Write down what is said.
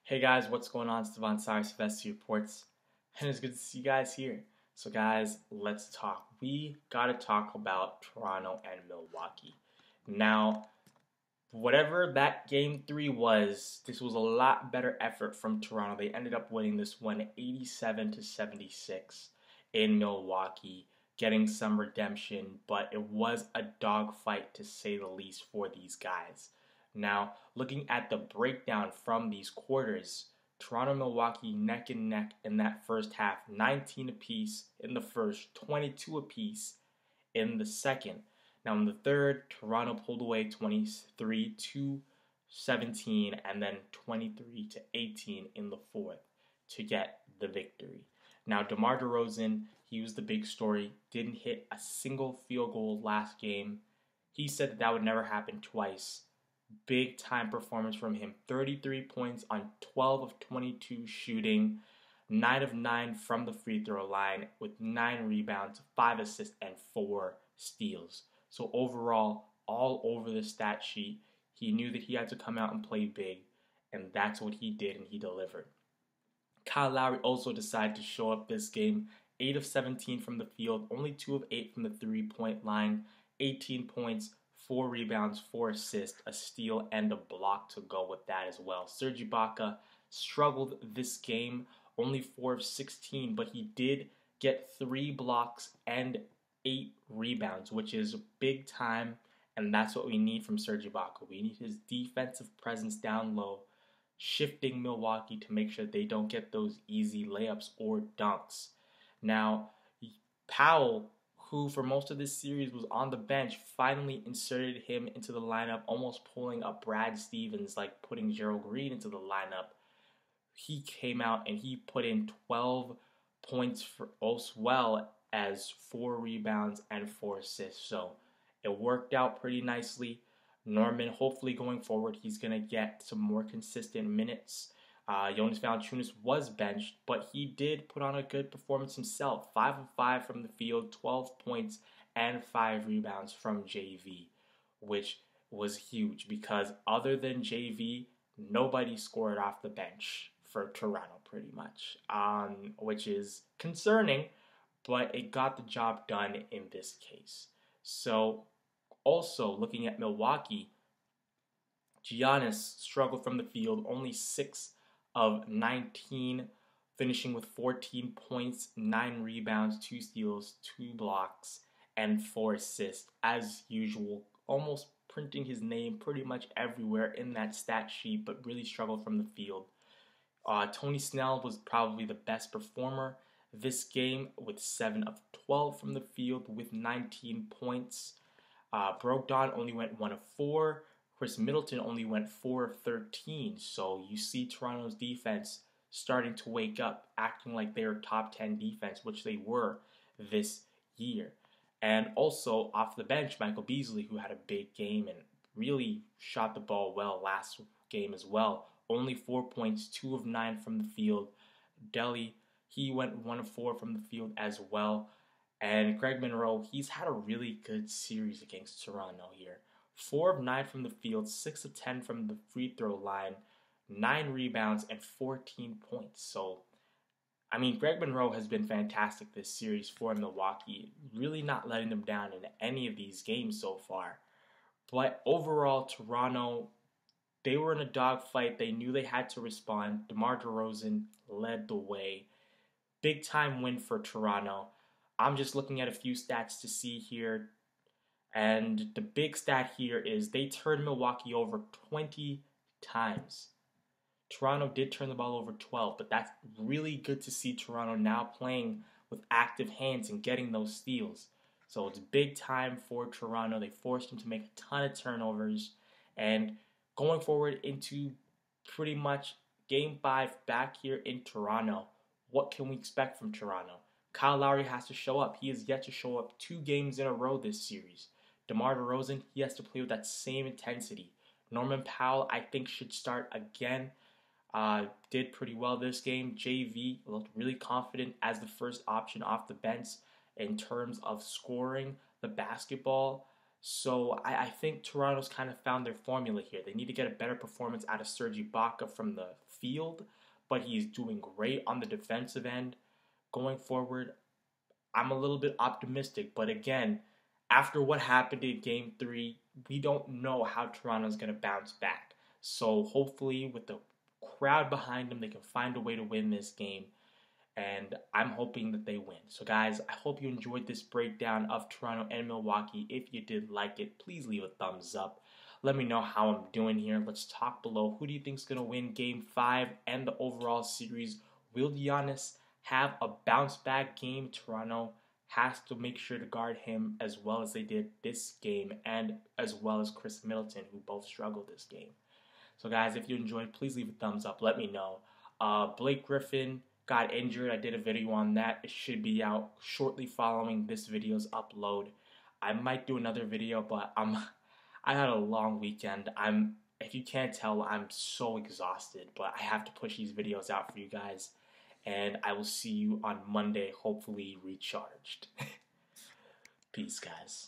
Hey guys, what's going on? It's Devon Cyrus of SC Reports, and it's good to see you guys here. So guys, let's talk. We gotta talk about Toronto and Milwaukee. Now, whatever that game 3 was, this was a lot better effort from Toronto. They ended up winning this one 87-76 in Milwaukee, getting some redemption, but it was a dogfight to say the least for these guys. Now, looking at the breakdown from these quarters, Toronto and Milwaukee neck and neck in that first half, 19 apiece in the first, 22 apiece in the second. Now in the third, Toronto pulled away 23-17 and then 23-18 in the fourth to get the victory. Now DeMar DeRozan, he was the big story, didn't hit a single field goal last game. He said that would never happen twice. Big time performance from him. 33 points on 12 of 22 shooting, 9 of 9 from the free throw line with 9 rebounds, 5 assists, and 4 steals. So overall, all over the stat sheet, he knew that he had to come out and play big, and that's what he did, and he delivered. Kyle Lowry also decided to show up this game. 8 of 17 from the field, only 2 of 8 from the three-point line, 18 points, 4 rebounds, 4 assists, a steal, and a block to go with that as well. Serge Ibaka struggled this game, only 4 of 16, but he did get 3 blocks and 8 rebounds, which is big time, and that's what we need from Serge Ibaka. We need his defensive presence down low, shifting Milwaukee to make sure they don't get those easy layups or dunks. Now, Powell, who for most of this series was on the bench, finally inserted him into the lineup, almost pulling up Brad Stevens, like putting Gerald Green into the lineup. He came out and he put in 12 points for as well as 4 rebounds and 4 assists. So it worked out pretty nicely. Norman, hopefully going forward, he's going to get some more consistent minutes. Jonas Valanciunas was benched, but he did put on a good performance himself. 5 of 5 from the field, 12 points, and 5 rebounds from JV, which was huge because other than JV, nobody scored off the bench for Toronto pretty much, which is concerning, but it got the job done in this case. So also looking at Milwaukee, Giannis struggled from the field, only 6 of 19, finishing with 14 points, 9 rebounds, 2 steals, 2 blocks, and 4 assists. As usual, almost printing his name pretty much everywhere in that stat sheet, but really struggled from the field. Tony Snell was probably the best performer this game with 7 of 12 from the field with 19 points. Brogdon only went 1 of 4. Chris Middleton only went 4 of 13. So you see Toronto's defense starting to wake up, acting like they were top 10 defense, which they were this year. And also off the bench, Michael Beasley, who had a big game and really shot the ball well last game as well. Only 4 points, 2 of 9 from the field. Delly, he went 1 of 4 from the field as well. And Greg Monroe, he's had a really good series against Toronto here. 4 of 9 from the field, 6 of 10 from the free throw line, 9 rebounds, and 14 points. So, I mean, Greg Monroe has been fantastic this series for Milwaukee, really not letting them down in any of these games so far. But overall, Toronto, they were in a dogfight. They knew they had to respond. DeMar DeRozan led the way. Big time win for Toronto. I'm just looking at a few stats to see here. And the big stat here is they turned Milwaukee over 20 times. Toronto did turn the ball over 12, but that's really good to see Toronto now playing with active hands and getting those steals. So it's big time for Toronto. They forced them to make a ton of turnovers. And going forward into pretty much Game 5 back here in Toronto, what can we expect from Toronto? Kyle Lowry has to show up. He has yet to show up 2 games in a row this series. DeMar DeRozan, he has to play with that same intensity. Norman Powell, I think, should start again. Did pretty well this game. JV looked really confident as the first option off the bench in terms of scoring the basketball. So I think Toronto's kind of found their formula here. They need to get a better performance out of Serge Ibaka from the field, but he's doing great on the defensive end. Going forward, I'm a little bit optimistic, but again, after what happened in Game 3, we don't know how Toronto's going to bounce back. So hopefully, with the crowd behind them, they can find a way to win this game, and I'm hoping that they win. So guys, I hope you enjoyed this breakdown of Toronto and Milwaukee. If you did like it, please leave a thumbs up. Let me know how I'm doing here. Let's talk below. Who do you think is going to win Game 5 and the overall series? Will Giannis have a bounce back game? Toronto has to make sure to guard him as well as they did this game, and as well as Chris Middleton, who both struggled this game. So guys, if you enjoyed, please leave a thumbs up. Let me know. Blake Griffin got injured. I did a video on that. It should be out shortly following this video's upload. I might do another video, but I had a long weekend. If you can't tell, I'm so exhausted, but I have to push these videos out for you guys. And I will see you on Monday, hopefully recharged. Peace, guys.